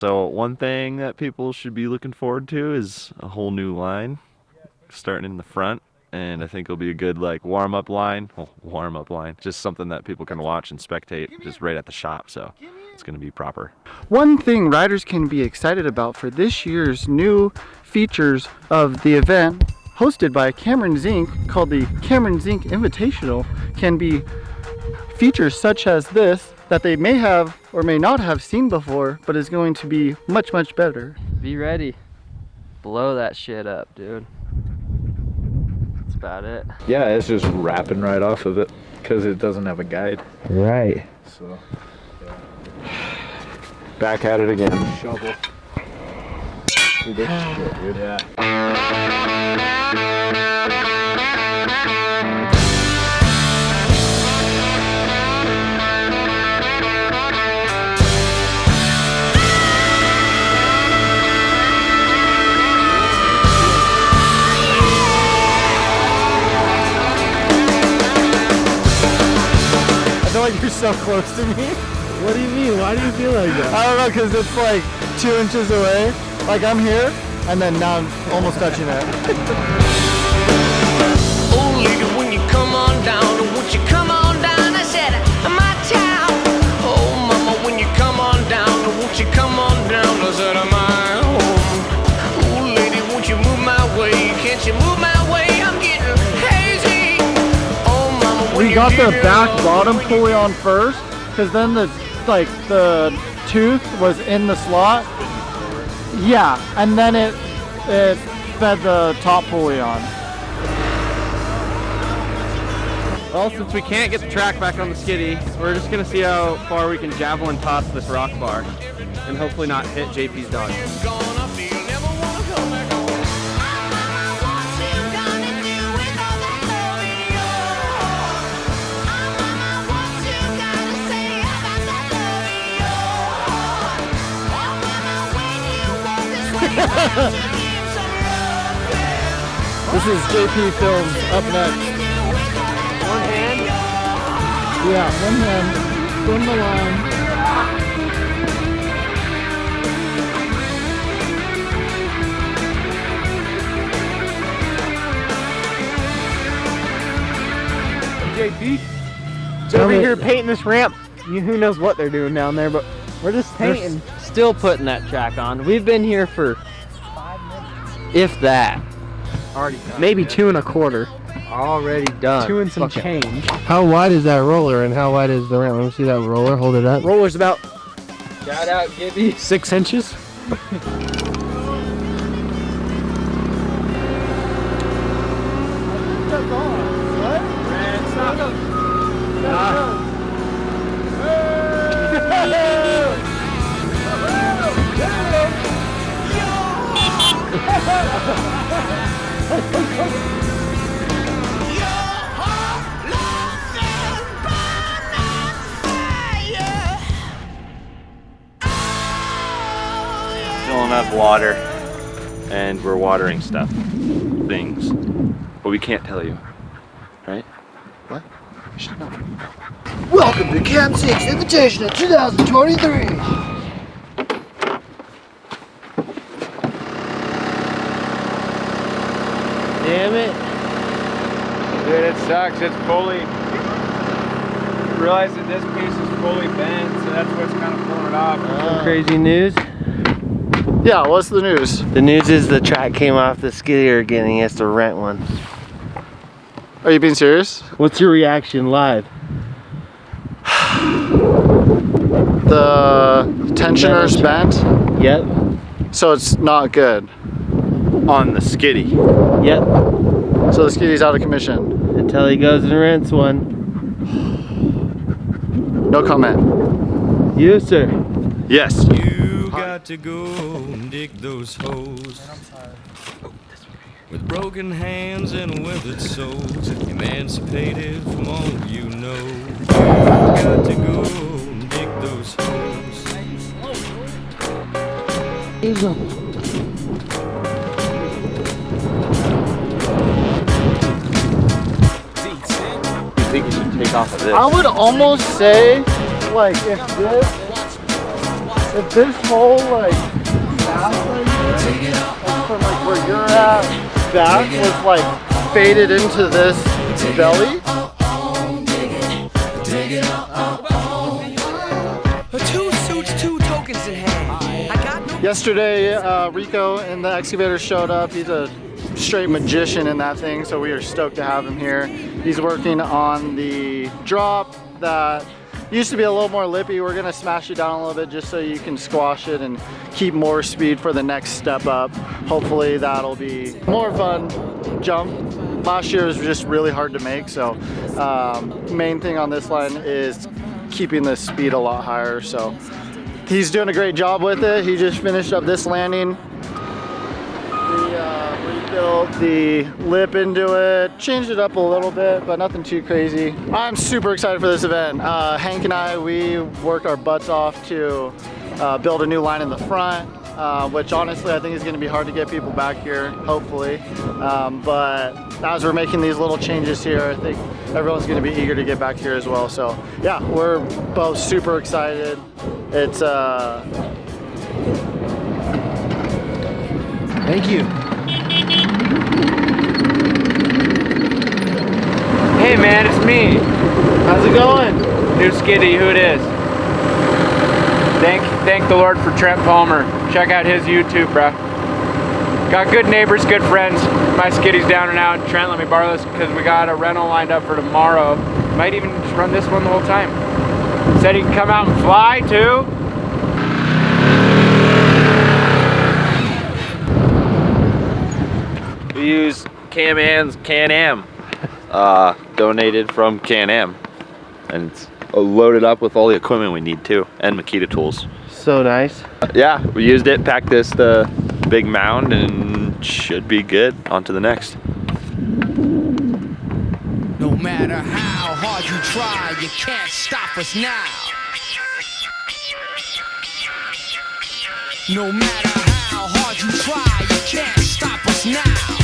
So one thing that people should be looking forward to is a whole new line starting in the front, and I think it'll be a good like warm-up line. Well, warm-up line, just something that people can watch and spectate just right at the shop, so it's going to be proper. One thing riders can be excited about for this year's new features of the event hosted by Cameron Zink, called the Cameron Zink Invitational, can be features such as this that they may have or may not have seen before, but is going to be much, much better. Be ready. Blow that shit up, dude. That's about it. Yeah, it's just wrapping right off of it because it doesn't have a guide. Right. So, yeah. Back at it again. Shovel. Dude, this shit, dude. Yeah. I feel like you're so close to me. What do you mean? Why do you feel like that? I don't know, because it's like 2 inches away. Like I'm here, and then now I'm almost touching it. Oh, lady, when you come on down, won't you come on down? I said, my town. Oh, mama, when you come on down, won't you come on down? I said, my home. Oh, lady, won't you move my way? Can't you move my way? I'm getting hazy. Oh, mama, when We got the back bottom pulley on first, because then the tooth was in the slot. Yeah, and then it fed the top pulley on. Well, since we can't get the track back on the skiddy, we're just gonna see how far we can javelin toss this rock bar and hopefully not hit JP's dog. This is JP Films up next. One hand. Yeah, one hand. From the line. JP, so over here painting this ramp. Who knows what they're doing down there, but we're just painting. Still putting that track on. We've been here for 5 minutes. If that. Already done. Maybe 2 1/4. Already done. 2 and some Okay. change. How wide is that roller and how wide is the ramp? Let me see that roller. Hold it up. Roller's about Shout out Gibby. 6 inches. Filling up water, and we're watering stuff, things, but we can't tell you, right? What? Shut up. Welcome to Camp 6 Invitational 2023. Damn it. Dude, it sucks. It's fully. Realize that this piece is fully bent, so that's what's kind of pulling it off. Some crazy news. Yeah, what's the news? The news is the track came off the skiddy again and he has to rent one. Are you being serious? What's your reaction live? The tensioner's bent, Yep. so it's not good. On the skiddy. Yep. So the skiddy's out of commission. Until he goes and rents one. No comment. You, sir. Yes. You got to go and dig those holes with broken hands and withered souls, emancipated from all you know. You got to go and dig those holes. I think you should take off of this. I would almost say, like, if this if this whole like path like this, like from like where you're at back was like faded into this belly. Two suits, two tokens in hand. I got no. Yesterday, Rico in the excavator showed up. He's a straight magician in that thing, so we are stoked to have him here. He's working on the drop that used to be a little more lippy. We're gonna smash it down a little bit just so you can squash it and keep more speed for the next step up. Hopefully that'll be more fun jump. Last year was just really hard to make, so main thing on this line is keeping the speed a lot higher. So he's doing a great job with it. He just finished up this landing. We rebuilt the lip into it, changed it up a little bit, but nothing too crazy. I'm super excited for this event. Hank and I, we worked our butts off to build a new line in the front, which honestly I think is going to be hard to get people back here, hopefully. But as we're making these little changes here, I think everyone's going to be eager to get back here as well. So yeah, we're both super excited. It's Thank you. Hey man, it's me. how's it going? New Skiddy, who it is. Thank the Lord for Trent Palmer. Check out his YouTube, bro. Got good neighbors, good friends. My Skiddy's down and out. Trent let me borrow this because we got a rental lined up for tomorrow. Might even just run this one the whole time. Said he can come out and fly too. We use Can-Am's Can-Am, donated from Can-Am, and it's loaded up with all the equipment we need too, and Makita tools. So nice. Yeah, we used it, packed this the big mound, and should be good. On to the next. No matter how hard you try, you can't stop us now. No matter how hard you try, you can't stop us now.